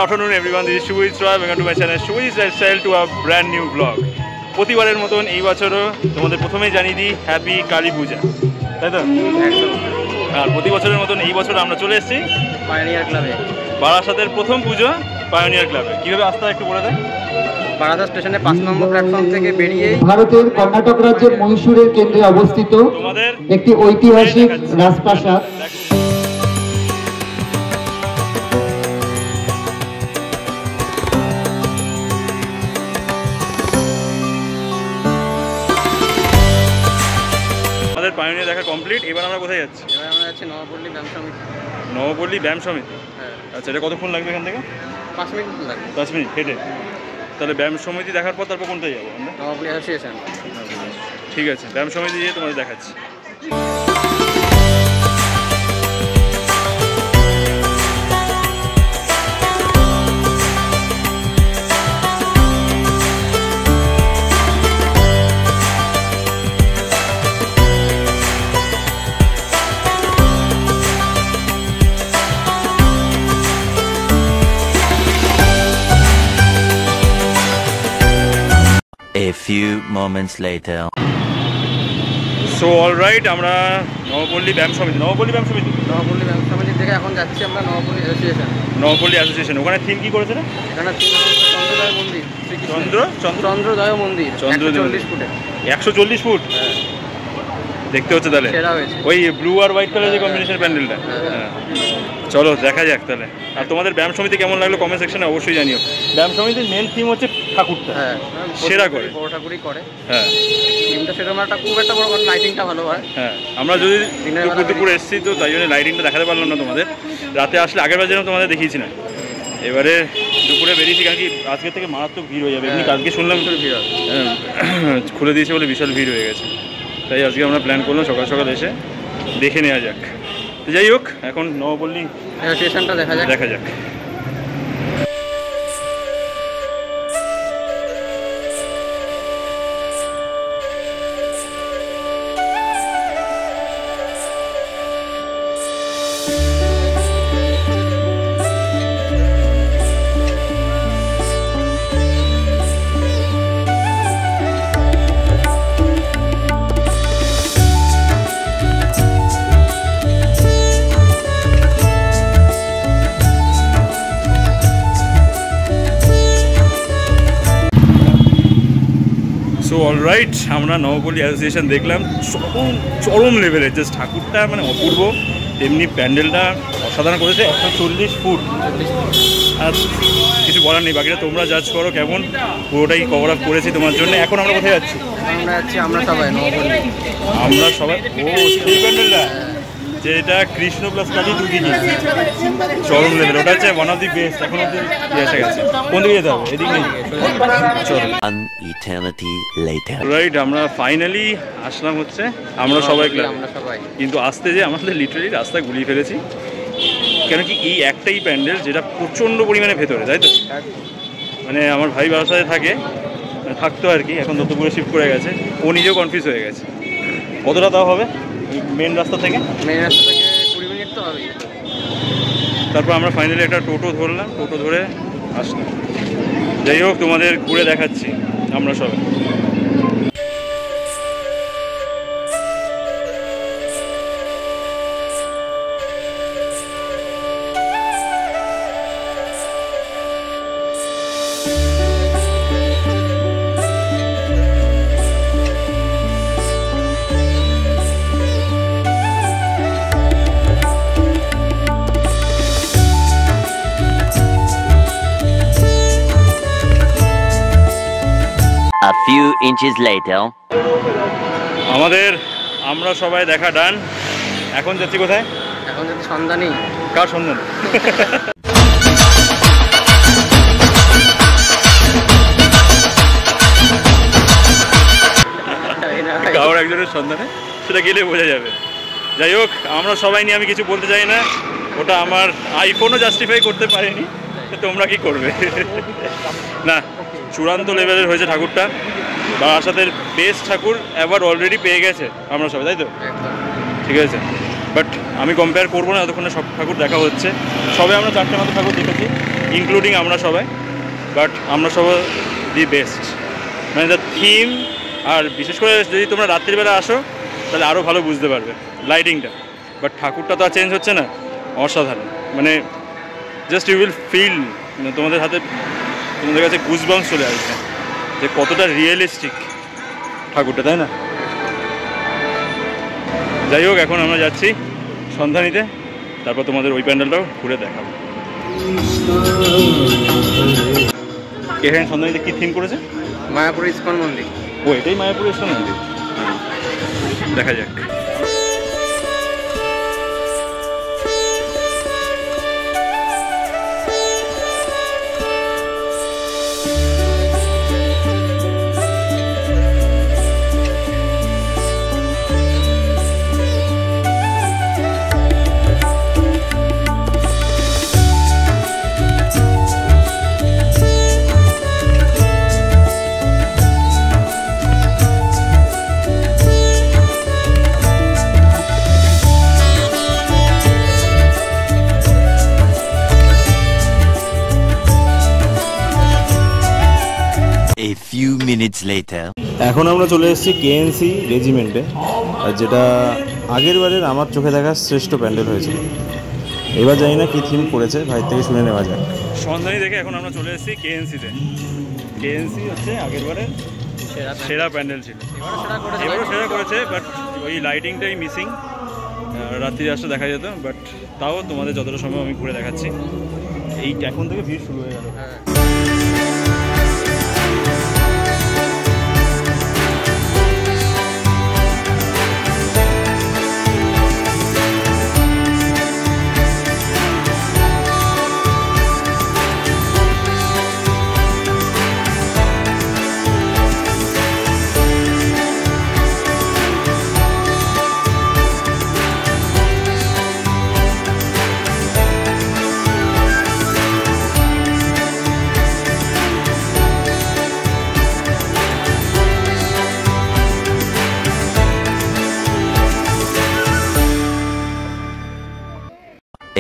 afternoon everyone, this is Shubhit Roy. Welcome to my channel Shubhit's Lifestyle to a brand new vlog. প্রতিবারের মতন এই বছরও তোমাদের প্রথমেই জানিয়ে দিই হ্যাপি কালী পূজা, তাই তো? আর প্রতি বছরের মতন এই বছর আমরা চলে এসেছি পায়োনিয়ার ক্লাবে। বারাসাতের প্রথম পুজো পায়োনিয়ার ক্লাবে। কীভাবে আসতে হয় একটু বলে দেয়? বারাসাত স্টেশনে 5 নম্বর প্ল্যাটফর্ম থেকে বেরিয়ে ভারতের কর্ণাটক রাজ্যের মহীশূরের কেন্দ্রে অবস্থিত তোমাদের একটি ঐতিহাসিক রাজপ্রাসাদ। আমাদের পায়োনিয়ার দেখা কমপ্লিট। এবার আমরা কোথায় যাচ্ছি? এবার আমরা যাচ্ছি নবপল্লী ব্যায়াম সমিতি। নবপল্লী ব্যায়াম সমিতি, হ্যাঁ। আচ্ছা, এটা কতক্ষণ লাগবে এখান থেকে? 5 মিনিট লাগবে। 10 মিনিট হেঁটে। তাহলে ব্যায়াম সমিতি দেখার পর তারপর কোনটায় যাবো আমরা? নবপল্লী অ্যাসোসিয়েশন। ঠিক আছে, ব্যায়াম সমিতি দিয়ে তোমাদের দেখাচ্ছি। A few moments later. So alright, আমরা নবপল্লী ব্যায়াম সমিতি নবপল্লী ব্যায়াম সমিতি থেকে এখন যাচ্ছি আমরা নবপল্লী অ্যাসোসিয়েশন। নবপল্লী অ্যাসোসিয়েশন। ওখানে থিম কি করেছে? এখানে চন্দ্রদয় মন্দির, চন্দ্রদয় মন্দির 140 ফুটে। 140 ফুট দেখতে হচ্ছে তাহলে। ওই ব্লু আর হোয়াইট কালার যে কম্বিনেশন প্যান্ডেলটা। চলো দেখা যাক তাহলে। আর তোমাদের ব্যায়াম সমিতি কেমন লাগলো কমেন্ট সেকশনে অবশ্যই জানিও। ব্যায়াম সমিতির মেন থিম হচ্ছে ঠাকুরটা, সেরা করে বড় ঠাকুরই করে। হ্যাঁ, থিমটা সেরকম একটা খুব একটা বড়, লাইটিংটা ভালো হয়। হ্যাঁ, আমরা যদি দুপুরে এসেছি তো তাই জন্য লাইটিংটা দেখাতে পারলাম না তোমাদের। রাতে আসলে আগের বার যেন তোমাদের দেখিয়েছি না। এবারে দুপুরে বেরিয়েছি, কারণ কি আজকের থেকে মারাত্মক ভিড় হয়ে যাবে। এমনি কালকে শুনলাম ভিড় খুলে দিয়েছে বলে বিশাল ভিড় হয়ে গেছে। তাই আজকে আমরা প্ল্যান করলাম সকাল সকাল এসে দেখে নেওয়া যাক। যাই হোক, এখন নবপল্লী অ্যাসোসিয়েশনটা দেখা যাক। সো অলরাইট, আমরা নবপল্লী অ্যাসোসিয়েশন দেখলাম। চরম লেভেলের, জাস্ট ঠাকুরটা মানে অপূর্ব, এমনি প্যান্ডেলটা অসাধারণ করেছে। 140 ফুট, আর কিছু বলার নেই। বাকিটা তোমরা জাজ করো কেমন। পুরোটাই কভার আপ করেছি তোমার জন্য। এখন আমরা কোথায় যাচ্ছি? আমরা সবাই নবপল্লী। আমরা সবাই সেই প্যান্ডেলটা যেটা কৃষ্ণ প্লাস কালী দুটি চরম লেভেল, ওটা হচ্ছে ওয়ান অফ দি বেস্ট। এখন অব্দি এসে গেছে। কোন দিকে যেতে হবে? এদিক নেই, চলো। রাইট, আমরা ফাইনালি আসলাম হচ্ছে আমরা সবাই। কিন্তু আসতে যে আমাদের লিটারালি রাস্তা গুলিয়ে ফেলেছি। কেন কি এই একটাই প্যান্ডেল যেটা প্রচণ্ড পরিমাণে ভেতরে, তাই তো? মানে আমার ভাই বাসায় থাকতো আর কি, এখন দত্তপুরে শিফট করে গেছে। ও নিজেও কনফিউজ হয়ে গেছে। কতটা তাও হবে মেন রাস্তা থেকে? 20 মিনিট তো হবে। তারপর আমরা ফাইনালি একটা টোটো ধরলাম, টোটো ধরে আসলাম। যাই হোক, তোমাদের ঘুরে দেখাচ্ছি আমরা সবাই। A few inches later. আমরা সবাই দেখা ডান। এখন যাচ্ছি কোথায়? এখন যাচ্ছি সন্ধানী। কার সন্ধান? কারোর একজনের সন্ধানে, সেটা গেলে বোঝা যাবে। যাই হোক, আমরা সবাই নিয়ে আমি কিছু বলতে চাই না। ওটা আমার আইফোনও জাস্টিফাই করতে পারেনি, তোমরা কি করবে? না, চূড়ান্ত লেভেলের হয়েছে ঠাকুরটা। বারাসাতের বেস্ট ঠাকুর অ্যাওয়ার্ড অলরেডি পেয়ে গেছে আমরা সবাই, তাই তো? ঠিক আছে, বাট আমি কম্পেয়ার করবো না, এতক্ষণে সব ঠাকুর দেখা হচ্ছে। সবে আমরা 4টে মতো ঠাকুর দেখেছি, ইনক্লুডিং আমরা সবাই। বাট আমরা সবাই দি বেস্ট, মানে দ্য থিম। আর বিশেষ করে যদি তোমরা রাত্রিবেলা আসো তাহলে আরও ভালো বুঝতে পারবে লাইটিংটা। বাট ঠাকুরটা তো আর চেঞ্জ হচ্ছে না, অসাধারণ। মানে জাস্ট ইউ উইল ফিল, তোমাদের কাছে গুজবাম্পস চলে আসবে যে কতটা রিয়েলিস্টিক ঠাকুরটা, তাই না? যাই হোক, এখন আমরা যাচ্ছি সন্ধানীতে, তারপর তোমাদের ওই প্যান্ডেলটাও ঘুরে দেখাবো। এখানে সন্ধানীতে কী থিম করেছে? মায়াপুর ইস্কন মন্দির। ও, এটাই মায়াপুর ইস্কন মন্দির। দেখা যাক। A few minutes later. এখন আমরা চলে এসেছি কেএনসি রেজিমেন্টে, যেটা আগের বারের আমার চোখে দেখা শ্রেষ্ঠ প্যান্ডেল হয়েছিল। এবার জানি না কী থিম করেছে, ভাইয়ের থেকে শুনে নেওয়া যায়। সন্ধানী দেখে এখন আমরা চলে এসেছি কেএনসিতে। কেএনসি হচ্ছে আগের বারের সেরা প্যান্ডেল ছিল, এবারও সেরা করেছে। বাট ওই লাইটিংটাই মিসিং, রাত্রি আসলে দেখা যেত। বাট তাও তোমাদের যতটা সম্ভব আমি ঘুরে দেখাচ্ছি। এই এখন থেকে ভিড় শুরু হয়ে গেল।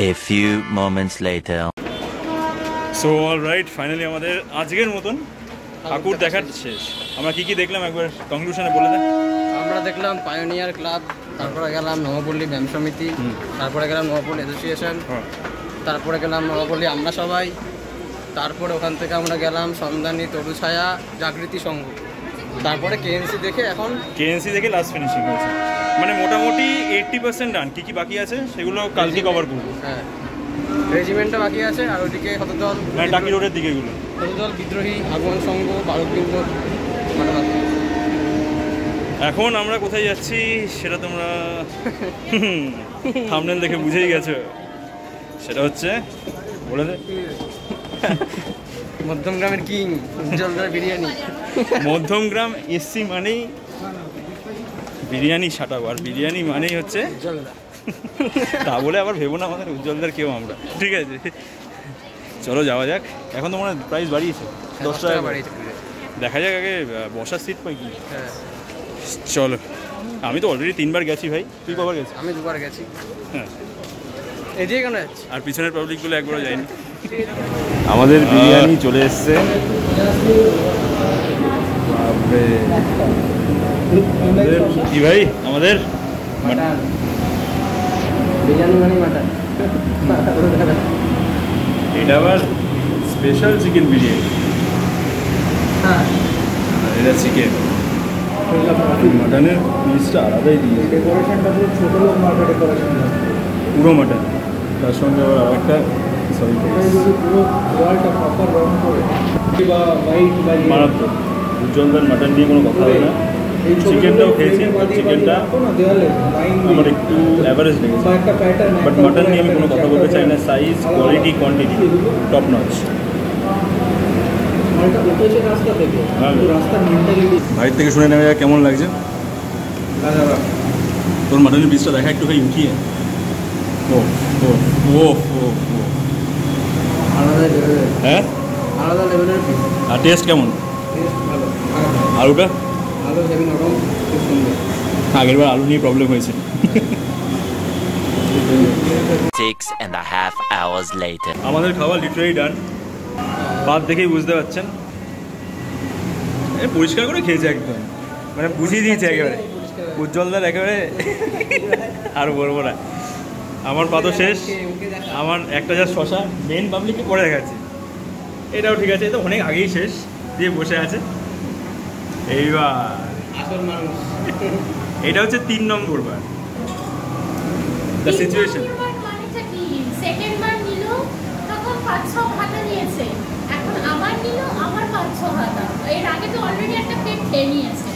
A few moments later. So alright, finally আমাদের আজকের মতন ঠাকুর দেখার শেষ। আমরা কি কি দেখলাম একবার কনক্লুশনে বলে দেন। আমরা দেখলাম পায়োনিয়ার ক্লাব, তারপরে গেলাম নবপল্লী ব্যায়াম সমিতি, তারপরে গেলাম নবপল্লী অ্যাসোসিয়েশন, তারপরে গেলাম নবপল্লী আমরা সবাই, তারপরে ওখান থেকে আমরা গেলাম সন্ধানী, তরুছায়া, জাগৃতি সংঘ, তারপরে কেএনসি দেখে এখন কেএনসি দেখে লাস্ট ফিনিশিং হয়েছে। মানে মোটামুটি 80% ডান। কী কী বাকি আছে সেগুলো কালকে কভার করবো। হ্যাঁ, রেজিমেন্টটা বাকি আছে। আর ওইদিকে হতদল, মানে টাকি রোডের দিকে এগুলো হতদল, বিদ্রোহী, আগমন সংঘ, বালকবৃন্দ। এখন আমরা কোথায় যাচ্ছি সেটা তোমরা থাম্বনেল দেখে বুঝেই গেছো। সেটা হচ্ছে বলে দে, মধ্যমগ্রামের কিং উজ্জ্বলদার বিরিয়ানি। মধ্যমগ্রাম এসসি মানেই বিরিয়ানি সাটাবো, আর বিরিয়ানি মানেই হচ্ছে উজ্জ্বলদা। তা বলে আবার ভেবো না আমাদের উজ্জ্বলদার কেউ আমরা, ঠিক আছে? চলো যাওয়া যাক। এখন তো মনে হয় প্রাইস বাড়িয়েছে, 10 টাকা বাড়িয়েছে। দেখা যাক আগে বসার সিট পাই কি। হ্যাঁ, চলো। আমি তো অলরেডি 3বার গেছি ভাই, তুই কবার গেছিস? আমি 2বার গেছি। হ্যাঁ, এদিকে কেন যাচ্ছি? আর পিছনের পাবলিকগুলো একবারও যায়নি। আমাদের বিরিয়ানি চলে এসছে। কি ভাই আমাদের মাটন বিরিয়ানি মানে মাটন। এটা আবার স্পেশাল চিকেন বিরিয়ানি। হ্যাঁ, এটা চিকেন, মাটনের পিসটা আলাদাই দিয়ে ডেকোরেশনটা পুরো ছোট লোক মার্কা ডেকোরেশন, পুরো মাটন, তার সঙ্গে আবার আরেকটা সরি পুরো ওয়ালটা প্রপার রং করে বা হোয়াইট বা মারাত্মক। উজ্জ্বলদার মাটন নিয়ে কোনো কথা হবে না। চিকেনটাও খেয়েছি, চিকেনটা দেওয়ালে লাইন আমার একটু অ্যাভারেজ লেগেছে। বা একটা প্যাটার্ন, বাট মাটন নিয়ে আমি কোনো কথা বলতে চাই না। Size, quality, quantity top notch. মালটা উঠেছে রাস্তা থেকে, রাস্তার মেন্টালিটি। ভাইয়ের থেকে শুনে নেওয়া যায় কেমন লাগছে। তোর মাটনের পিসটা দেখা একটু খাই উঠিয়ে। ও ও ও ও ও আলাদা লেভেলের, হ্যাঁ, আলাদা লেভেলের পিস। আর টেস্ট কেমন? টেস্ট ভালো। আলুটা আলু হেভি নরম, খুব সুন্দর। আগেরবার আলু নিয়ে প্রবলেম হয়েছে। 6.5 hours later. আমাদের খাবার লিটারেলি ডান। ভাত দেখেই বুঝতে পারছেন, পরিষ্কার করে খেয়েছে একদম, মানে বুঝিয়ে দিয়েছে একেবারে উজ্জ্বলদার একেবারে। আর বলবো না, আমার পাতো শেষ। আমার একটা যা শশা মেন পাবলিককে পরে দেখাচ্ছি, এটাও ঠিক আছে, এটা অনেক আগেই শেষ দিয়ে বসে আছে। এইবার আসল মানুষ। এটা হচ্ছে 3 নম্বর বার দ্য সিচুয়েশন। সেকেন্ড বার নিল তখন 5-6 হাতা নিয়েছে, এখন আবার নিল আমার 5-6 হাতা। এর আগে তো অলরেডি একটা প্লেট খেয়ে নিয়েছে।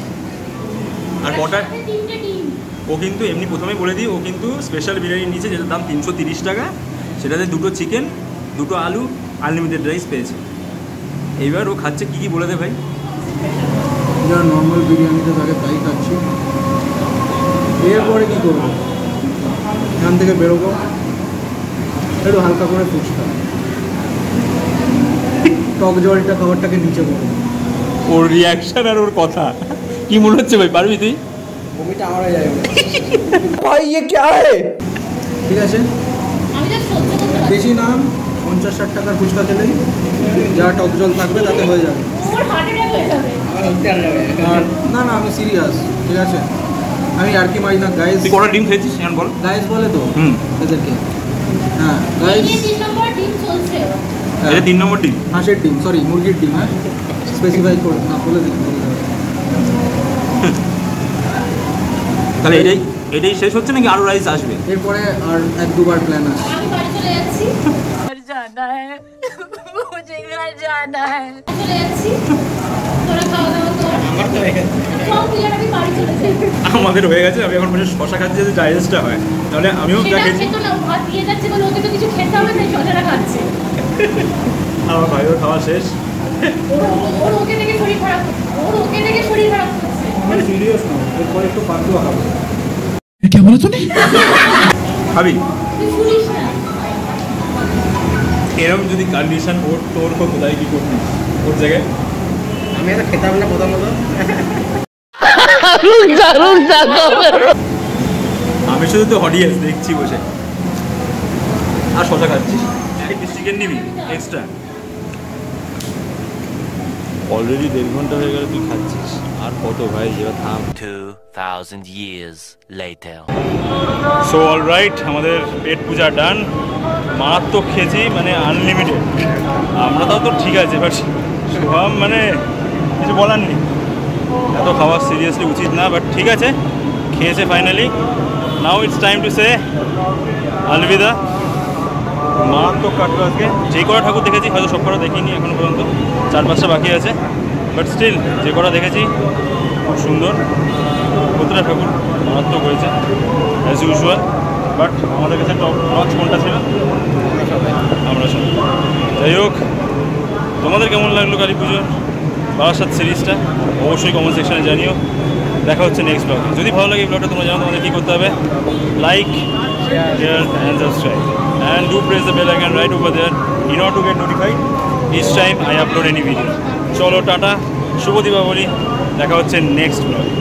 আর কটা 3টে ডিম। ও কিন্তু এমনি প্রথমে বলে দিই, ও কিন্তু স্পেশাল বিরিয়ানি নিয়েছে যেটার দাম 330 টাকা। সেটাতে 2টো চিকেন, 2টো আলু, আনলিমিটেড রাইস পেয়েছে। এইবার ও খাচ্ছে কী কী বলে দে ভাই। যা নর্মাল বিরিয়ানিতে থাকে তাই খাচ্ছি। এরপরে কী করবো, এখান থেকে বেরোবো, একটু হালকা করে ফুচকা, টক জলটা খাবারটাকে নিচে করবো। ওর রিয়াকশন আর ওর কথা কি মনে হচ্ছে ভাই, পারবি তুই? বমিটা আমারও যায় ভাই ये क्या है? ঠিক আছে, আমি তো সহ্য করতে পারছি বেশি না, 50-60 টাকার ফুচকা খেলেই যা টক জল থাকবে তাতে হয়ে যাবে। ওর হার্ট অ্যাটাক হয়ে যাবে। আমার উঠতে আর যাবে আর না না, আমি সিরিয়াস, ঠিক আছে, আমি আর কি মারি না গাইস। তুই কটা ডিম খেয়েছিস এখন বল। গাইস বলে তো হুম, এদেরকে, হ্যাঁ গাইস। এই 3 নম্বর ডিম চলছে। এটা 3 নম্বর ডিম। হাঁসের ডিম, সরি মুরগির ডিম, হ্যাঁ স্পেসিফাই করে না, বলে দিন। তাহলে এটাই শেষ হচ্ছে নাকি আরও রাইস আসবে? এরপরে আর 1-2 বার প্ল্যান আছে। আমি বাড়ি চলে যাচ্ছি। घर जाना है मुझे घर जाना है চলে যাচ্ছি। তোরা খাওয়া দাওয়া কর। আমার তো হয়ে গেছে। সব ক্লিয়ার, আমি বাড়ি চলে যাই। আমাদের হয়ে গেছে। আমি এখন মানে শশা খাচ্ছি যাতে ডাইজেস্টটা হয়, তাহলে আমিও যা সেটা খেয়েছি। খেতো না, ও ভাত দিয়ে যাচ্ছে বলে ওকে তো কিছু খেতে হবে, তাই শশাটা খাচ্ছে। আমার ভাইও খাওয়া শেষ। ওর ওকে দেখে শরীর খারাপ হচ্ছে। ওর ওকে দেখে শরীর খারাপ হচ্ছে। আমি সিরিয়াস না, এরপরে একটু পান্তুয়া খাবো। খাবি? তুই শুনিস না। এরকম যদি কন্ডিশন তোর হতো তাই কি করবি ওর জায়গায়? আমি এটা খেতাম না প্রথমত। আমি শুধু তো অডিয়েন্স দেখছি বসে, আর শশা খাচ্ছি। এক পিস চিকেন নিবি এক্সট্রা? অলরেডি 1.5 ঘন্টা হয়ে গেল তুই খাচ্ছিস, আর কত ভাই, এবার থাম। 2000 years later. সো অলরাইট, আমাদের পেট পূজা ডান। মারাত্মক খেয়েছি, মানে আনলিমিটেড। আমরা তাও তো ঠিক আছে, বাট শুভম মানে কিছু বলার নেই, এত খাওয়া সিরিয়াসলি উচিত না, বাট ঠিক আছে, খেয়েছে finally. Now it's time to say আলবিদা। মারাত্মক কাটলো আজকে। যে কটা ঠাকুর দেখেছি, হয়তো সব কটা দেখিনি এখনো পর্যন্ত, 4-5টা বাকি আছে, বাট স্টিল যে কটা দেখেছি খুব সুন্দর। প্রতিটা ঠাকুর মারাত্মক হয়েছে অ্যাজ ইউজুয়াল, বাট আমাদের কাছে টপ নচ কোনটা ছিল? আমরা সব। যাই হোক, তোমাদের কেমন লাগলো কালী পুজোর বারাসাত সিরিজটা অবশ্যই কমেন্ট সেকশনে জানিও। দেখা হচ্ছে নেক্সট ব্লগে। যদি ভালো লাগে এই ব্লগটা তোমরা জানো তোমাদের কী করতে হবে, like, share and subscribe, and do press the bell icon right over there in order to get notified each time I upload any video. চলো টাটা, শুভ দীপাবলি, দেখা হচ্ছে নেক্সট ব্লগে।